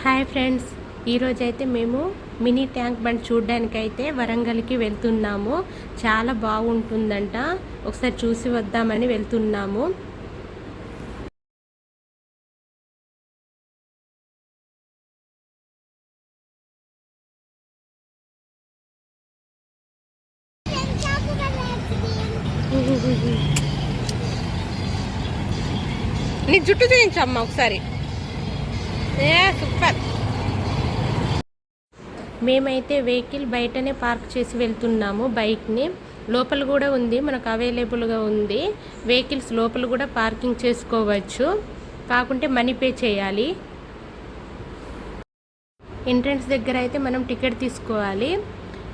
Hi friends, ఈరోజైతే మేము mini tank bund చూడడానికైతే వరంగల్కి వెళ్తున్నాము. చాలా బాగుంటుందంట, ఒకసారి చూసి వద్దామని వెళ్తున్నాము. నీ జుట్టు చూపించమ్మా ఒకసారి. సూపర్. మేమైతే వెహికల్ బయటనే పార్క్ చేసి వెళ్తున్నాము. బైక్ని లోపల కూడా ఉంది, మనకు అవైలబుల్గా ఉంది. వెహికల్స్ లోపల కూడా పార్కింగ్ చేసుకోవచ్చు, కాకుంటే మనీ పే చేయాలి. ఎంట్రన్స్ దగ్గర అయితే మనం టికెట్ తీసుకోవాలి.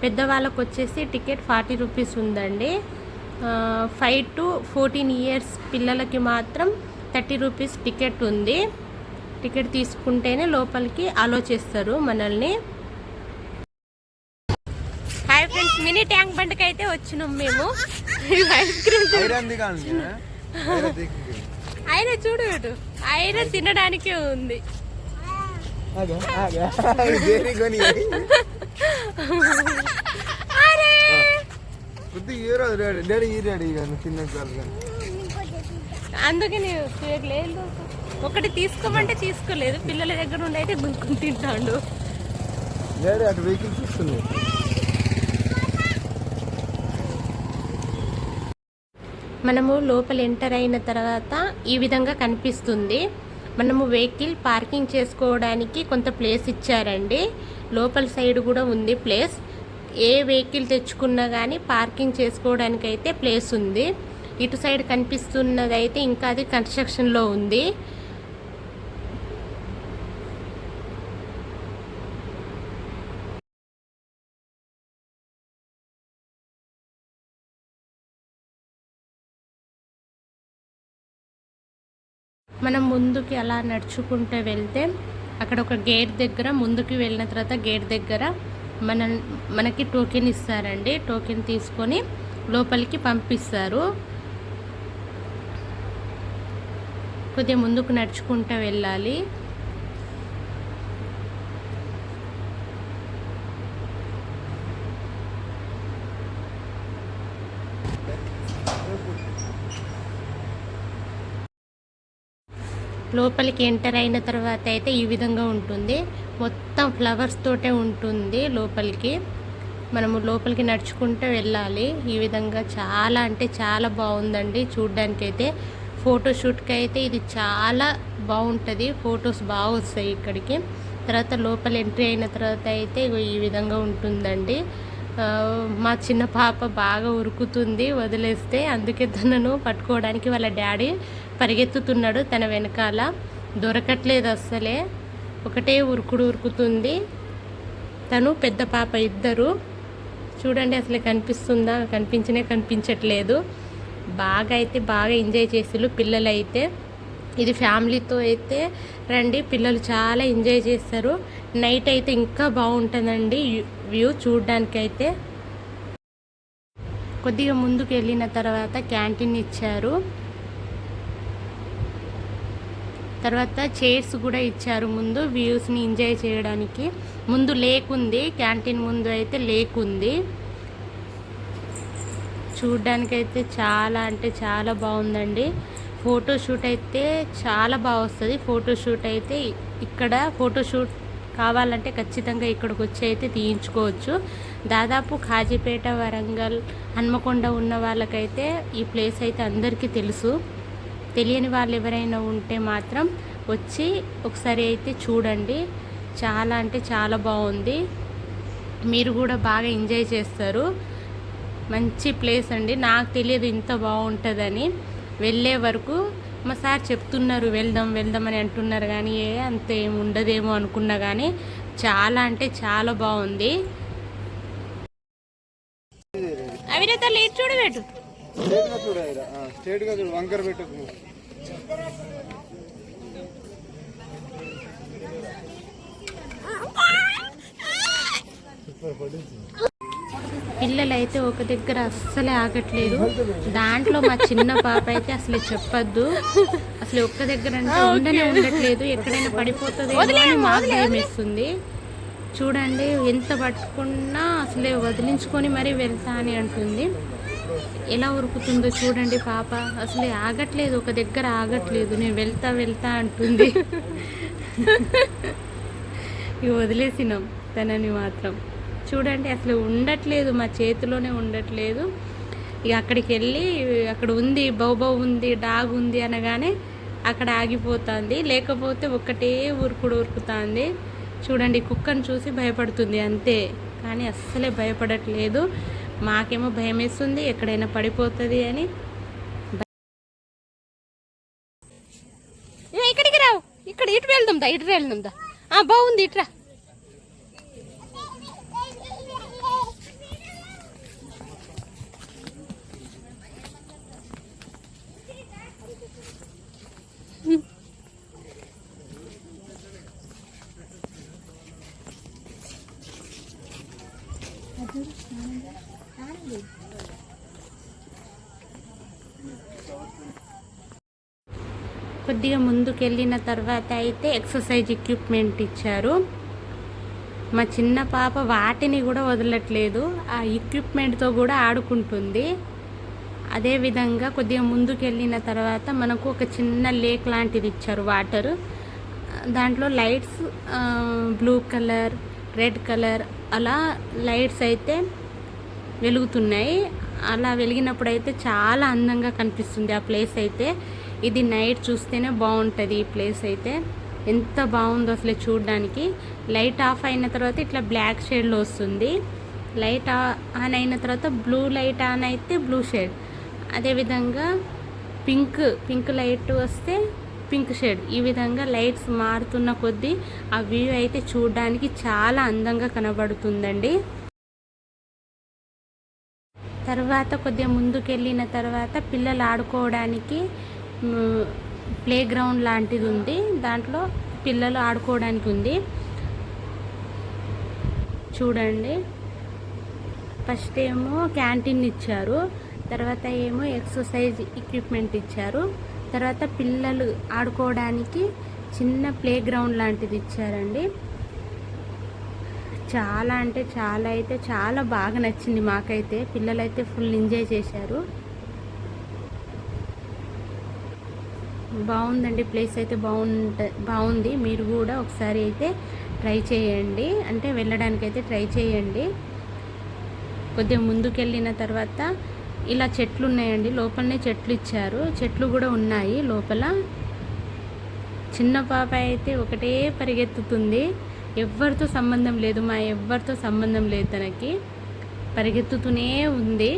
పెద్దవాళ్ళకు వచ్చేసి టికెట్ 40 రూపీస్ ఉందండి. 5 to 14 ఇయర్స్ పిల్లలకి మాత్రం 30 రూపీస్ టికెట్ ఉంది. టికెట్ తీసుకుంటేనే లోపలికి అలో చేస్తారు మనల్ని. హాయ్ ఫ్రెండ్స్, మినీ ట్యాంక్ బండ్కి అయితే వచ్చినాం మేము. ఐస్ క్రీమ్ ఆయన చూడు, ఆయన తినడానికే ఉంది. అందుకే లేదు, ఒకటి తీసుకోమంటే తీసుకోలేదు. పిల్లల దగ్గర నుండి అయితే గుంజుకుని తింటాడు. మనము లోపల ఎంటర్ అయిన తర్వాత ఈ విధంగా కనిపిస్తుంది. మనము వెహికల్ పార్కింగ్ చేసుకోవడానికి కొంత ప్లేస్ ఇచ్చారండి. లోపల సైడ్ కూడా ఉంది ప్లేస్. ఏ వెహికల్ తెచ్చుకున్నా కానీ పార్కింగ్ చేసుకోవడానికి అయితే ప్లేస్ ఉంది. ఇటు సైడ్ కనిపిస్తున్నది అయితే ఇంకా అది కన్స్ట్రక్షన్లో ఉంది. మనం ముందుకి అలా నడుచుకుంటూ వెళ్తే అక్కడ ఒక గేట్ దగ్గర, ముందుకు వెళ్ళిన తర్వాత గేట్ దగ్గర మనకి టోకెన్ ఇస్తారండి. టోకెన్ తీసుకొని లోపలికి పంపిస్తారు. కొద్దిగా ముందుకు నడుచుకుంటూ వెళ్ళాలి. లోపలికి ఎంటర్ అయిన తర్వాత అయితే ఈ విధంగా ఉంటుంది. మొత్తం ఫ్లవర్స్ తోటే ఉంటుంది లోపలికి. మనము లోపలికి నడుచుకుంటూ వెళ్ళాలి. ఈ విధంగా చాలా అంటే చాలా బాగుందండి చూడ్డానికైతే. ఫోటోషూట్కి అయితే ఇది చాలా బాగుంటుంది, ఫొటోస్ బాగా వస్తాయి ఇక్కడికి. తర్వాత లోపల ఎంట్రీ అయిన తర్వాత అయితే ఈ విధంగా ఉంటుందండి. మా చిన్న పాప బాగా ఉరుకుతుంది వదిలేస్తే, అందుకే తనను పట్టుకోవడానికి వాళ్ళ డాడీ పరిగెత్తుతున్నాడు తన వెనకాల. దొరకట్లేదు అస్సలే, ఒకటే ఉరుకుతుంది. తను పెద్ద పాప ఇద్దరు. చూడండి అసలు కనిపిస్తుందా? కనిపించట్లేదు. బాగా ఎంజాయ్ చేసిళ్ళు పిల్లలైతే. ఇది ఫ్యామిలీతో అయితే రండి, పిల్లలు చాలా ఎంజాయ్ చేస్తారు. నైట్ అయితే ఇంకా బాగుంటుందండి వ్యూ చూడడానికైతే. కొద్దిగా ముందుకు వెళ్ళిన తర్వాత క్యాంటీన్ ఇచ్చారు. తర్వాత చైర్స్ కూడా ఇచ్చారు ముందు వ్యూస్ని ఎంజాయ్ చేయడానికి. ముందు లేక్ ఉంది, క్యాంటీన్ ముందు అయితే లేక్ ఉంది. చూడ్డానికైతే చాలా అంటే చాలా బాగుందండి. ఫోటోషూట్ అయితే చాలా బాగా వస్తుంది. ఫోటోషూట్ అయితే ఇక్కడ ఫోటోషూట్ కావాలంటే ఖచ్చితంగా ఇక్కడికి వచ్చి అయితే తీయించుకోవచ్చు. దాదాపు కాజీపేట, వరంగల్, హన్మకొండ ఉన్న వాళ్ళకైతే ఈ ప్లేస్ అయితే అందరికీ తెలుసు. తెలియని వాళ్ళు ఎవరైనా ఉంటే మాత్రం వచ్చి ఒకసారి అయితే చూడండి. చాలా అంటే చాలా బాగుంది. మీరు కూడా బాగా ఎంజాయ్ చేస్తారు. మంచి ప్లేస్ అండి. నాకు తెలియదు ఇంత బాగుంటుందని. వెళ్ళే వరకు మా సార్ చెప్తున్నారు వెళ్దాం అని అంటున్నారు, కానీ అంత ఏమి ఉండదేమో అనుకున్నా, కానీ చాలా అంటే చాలా బాగుంది. అవినేత లేట్ చూడబెట్టు, వంకర పెట్టు. పిల్లలు అయితే ఒక దగ్గర అస్సలే ఆగట్లేదు. దాంట్లో మా చిన్న పాప అయితే అసలు చెప్పద్దు, అసలు ఒక్క దగ్గర అంటే ఉండట్లేదు. ఎక్కడైనా పడిపోతుంది అని మాకు భయం వేస్తుంది. చూడండి ఎంత పట్టుకున్నా అసలే వదిలించుకొని మరీ వెళ్తా అని అంటుంది. ఎలా ఉరుకుతుందో చూడండి పాప, అసలే ఆగట్లేదు, ఒక దగ్గర ఆగట్లేదు. నేను వెళ్తా అంటుంది. ఇవి వదిలేసినాం తనని మాత్రం. చూడండి అసలు ఉండట్లేదు, మా చేతిలోనే ఉండట్లేదు. ఇక అక్కడికి వెళ్ళి అక్కడ ఉంది బౌబౌ ఉంది డాగ్ ఉంది అనగానే అక్కడ ఆగిపోతుంది, లేకపోతే ఒక్కటే ఉరుకుతుంది. చూడండి కుక్కను చూసి భయపడుతుంది అంతే, కానీ అస్సలే భయపడట్లేదు. మాకేమో భయం వేస్తుంది ఎక్కడైనా పడిపోతుంది అని. ఇక్కడికి రావు, ఇక్కడ ఇటు వెళ్దాందా బాగుంది ఇట్రా. కొద్దిగా ముందుకెళ్ళిన తర్వాత అయితే ఎక్సర్సైజ్ ఎక్విప్మెంట్ ఇచ్చారు. మా చిన్న పాప వాటిని కూడా వదలట్లేదు, ఆ ఎక్విప్మెంట్తో కూడా ఆడుకుంటుంది. అదేవిధంగా కొద్దిగా ముందుకెళ్ళిన తర్వాత మనకు ఒక చిన్న లేక్ లాంటిది ఇచ్చారు, వాటర్. దాంట్లో lights blue colour, red colour అలా లైట్స్ అయితే వెలుగుతున్నాయి. అలా వెలిగినప్పుడు అయితే చాలా అందంగా కనిపిస్తుంది ఆ ప్లేస్ అయితే. ఇది నైట్ చూస్తేనే బాగుంటుంది. ఈ ప్లేస్ అయితే ఎంత బాగుందో అసలు చూడడానికి. లైట్ ఆఫ్ అయిన తర్వాత ఇట్లా బ్లాక్ షేడ్లో వస్తుంది, లైట్ ఆన్ అయిన తర్వాత బ్లూ లైట్ ఆన్ అయితే బ్లూ షేడ్, అదేవిధంగా పింక్ లైట్ వస్తే పింక్ షేడ్. ఈ విధంగా లైట్స్ మారుతున్న కొద్దీ ఆ వ్యూ అయితే చూడడానికి చాలా అందంగా కనబడుతుందండి. తర్వాత కొద్దిగా ముందుకెళ్ళిన తర్వాత పిల్లలు ఆడుకోవడానికి ప్లే గ్రౌండ్ లాంటిది ఉంది, దాంట్లో పిల్లలు ఆడుకోవడానికి ఉంది. చూడండి ఫస్ట్ ఏమో క్యాంటీన్ ఇచ్చారు, తర్వాత ఏమో ఎక్సర్సైజ్ ఎక్విప్మెంట్ ఇచ్చారు, తర్వాత పిల్లలు ఆడుకోవడానికి చిన్న ప్లే గ్రౌండ్ లాంటిది ఇచ్చారండి. చాలా అంటే చాలా బాగా నచ్చింది మాకైతే. పిల్లలైతే ఫుల్ ఎంజాయ్ చేశారు. బాగుందండి ప్లేస్ అయితే బాగుంది. మీరు కూడా ఒకసారి అయితే ట్రై చేయండి, అంటే వెళ్ళడానికి అయితే ట్రై చేయండి. కొద్దిగా ముందుకెళ్ళిన తర్వాత ఇలా చెట్లు ఉన్నాయండి, లోపలనే చెట్లు ఇచ్చారు, చెట్లు కూడా ఉన్నాయి లోపల. చిన్న పాప అయితే ఒకటే పరిగెత్తుతుంది, ఎవ్వరితో సంబంధం లేదు, ఎవ్వరితో సంబంధం లేదు తనకి, పరిగెత్తుతూనే ఉంది.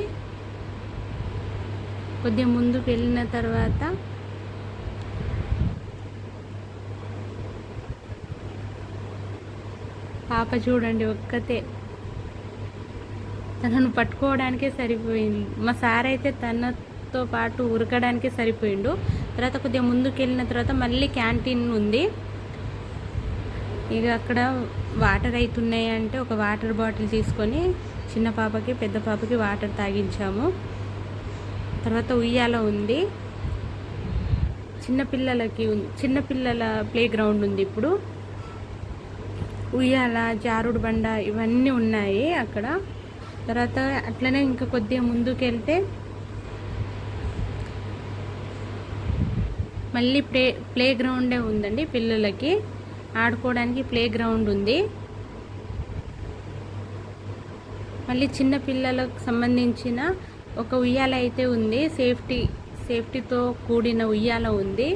కొద్దిగా ముందుకు వెళ్ళిన తర్వాత పాప చూడండి ఒక్కతే, తనను పట్టుకోవడానికే సరిపోయింది. మా సార్ అయితే తనతో పాటు ఉరకడానికే సరిపోయిండు. తర్వాత కొద్దిగా ముందుకు వెళ్ళిన తర్వాత మళ్ళీ క్యాంటీన్ ఉంది. ఇక అక్కడ వాటర్ అవుతున్నాయి అంటే ఒక వాటర్ బాటిల్ తీసుకొని చిన్న పాపకి పెద్ద పాపకి వాటర్ తాగించాము. తర్వాత ఉయ్యాల ఉంది, చిన్నపిల్లల ప్లే గ్రౌండ్ ఉంది. ఇప్పుడు ఉయ్యాల, జారుడు బండ ఇవన్నీ ఉన్నాయి అక్కడ. తర్వాత అట్లనే ఇంకా కొద్దిగా ముందుకు వెళ్తే మళ్ళీ ప్లే గ్రౌండే ఉందండి, పిల్లలకి ఆడుకోవడానికి ప్లే గ్రౌండ్ ఉంది. మళ్ళీ చిన్న పిల్లలకు సంబంధించిన ఒక ఉయ్యాల అయితే ఉంది, సేఫ్టీతో కూడిన ఉయ్యాల ఉంది.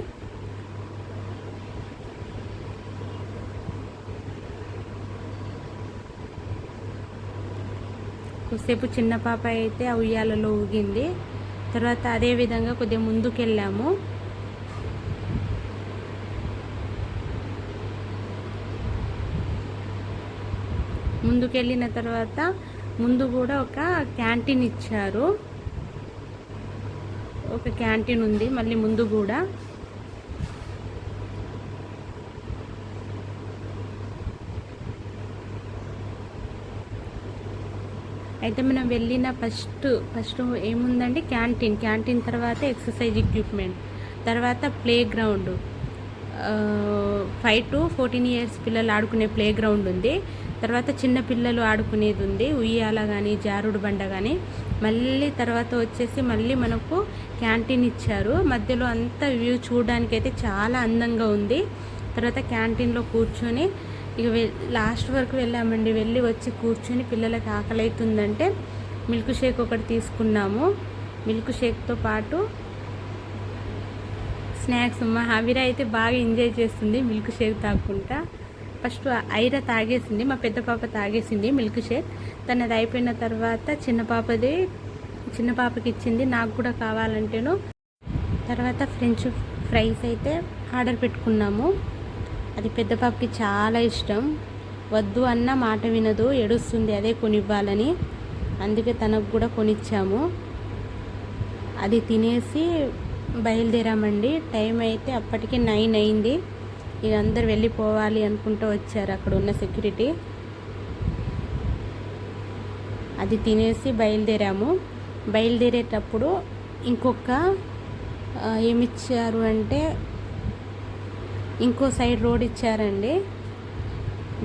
కొద్దిసేపు చిన్న పాప అయితే ఆ ఉయ్యాలలో ఊగింది. తర్వాత అదే విధంగా కొద్దిగా ముందుకెళ్ళాము. ముందుకెళ్ళిన తర్వాత ముందు కూడా ఒక క్యాంటీన్ ఇచ్చారు, ఒక క్యాంటీన్ ఉంది మళ్ళీ ముందు కూడా. అయితే మనం వెళ్ళిన ఫస్ట్ ఏముందండి, క్యాంటీన్ తర్వాత ఎక్సర్సైజ్ ఎక్విప్మెంట్, తర్వాత ప్లే గ్రౌండ్, 5 to 14 years పిల్లలు ఆడుకునే ప్లే గ్రౌండ్ ఉంది. తర్వాత చిన్న పిల్లలు ఆడుకునేది ఉంది, ఉయ్యాల కానీ జారుడు బండ కానీ. మళ్ళీ తర్వాత వచ్చేసి మళ్ళీ మనకు క్యాంటీన్ ఇచ్చారు. మధ్యలో అంతా వ్యూ చూడడానికి అయితే చాలా అందంగా ఉంది. తర్వాత క్యాంటీన్లో కూర్చొని ఇక లాస్ట్ వరకు వెళ్ళామండి. వెళ్ళి వచ్చి కూర్చొని పిల్లలకి ఆకలి అవుతుందంటే మిల్క్ షేక్ ఒకటి తీసుకున్నాము. మిల్క్ షేక్తో పాటు స్నాక్స్. మా హవిర అయితే బాగా ఎంజాయ్ చేస్తుంది మిల్క్ షేక్ తాగుకుంటా. ఫస్ట్ ఐరా తాగేసింది, మా పెద్ద పాప తాగేసింది మిల్క్ షేక్. తనది అయిపోయిన తర్వాత చిన్న పాపకి ఇచ్చింది, నాకు కూడా కావాలంటేను. తర్వాత ఫ్రెంచ్ ఫ్రైస్ అయితే ఆర్డర్ పెట్టుకున్నాము. అది పెద్ద పాపకి చాలా ఇష్టం. వద్దు అన్న మాట వినదు, ఏడుస్తుంది అదే కొనివ్వాలని. అందుకే తనకు కూడా కొనిచ్చాము. అది తినేసి బయలుదేరామండి. టైం అయితే అప్పటికి 9 అయింది. ఇక అందరు వెళ్ళిపోవాలి అనుకుంటూ వచ్చారు అక్కడ ఉన్న సెక్యూరిటీ. అది తినేసి బయలుదేరాము. బయలుదేరేటప్పుడు ఇంకొక ఏమిచ్చారు అంటే ఇంకో సైడ్ రోడ్ ఇచ్చారండి.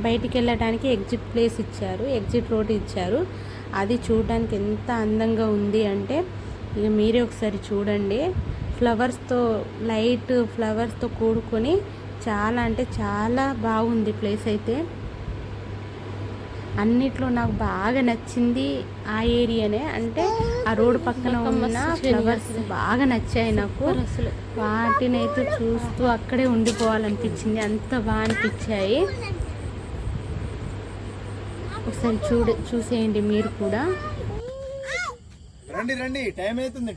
బయటికి వెళ్ళడానికి ఎగ్జిట్ రోడ్ ఇచ్చారు. అది చూడడానికి ఎంత అందంగా ఉంది అంటే ఇక మీరే ఒకసారి చూడండి. లైట్ ఫ్లవర్స్తో కూడుకొని చాలా అంటే చాలా బాగుంది ప్లేస్ అయితే. అన్నిట్లో నాకు బాగా నచ్చింది ఆ ఏరియానే, అంటే ఆ రోడ్ పక్కన ఉన్న ఫ్లవర్స్ బాగా నచ్చాయి నాకు. వాటిని అయితే చూస్తూ అక్కడే ఉండిపోవాలనిపించింది, అంత బాగా అనిపించాయి. ఒకసారి చూసేయండి మీరు కూడా. రండి టైం అవుతుంది.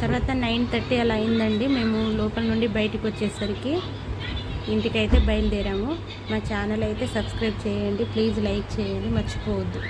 తర్వాత 9:30 అలా అయిందండి. మేము లోపల నుండి బయటకు వచ్చేసరికి ఇంటికైతే బయలుదేరాము. మా ఛానల్ అయితే సబ్స్క్రైబ్ చేయండి, ప్లీజ్ లైక్ చేయండి, మర్చిపోవద్దు.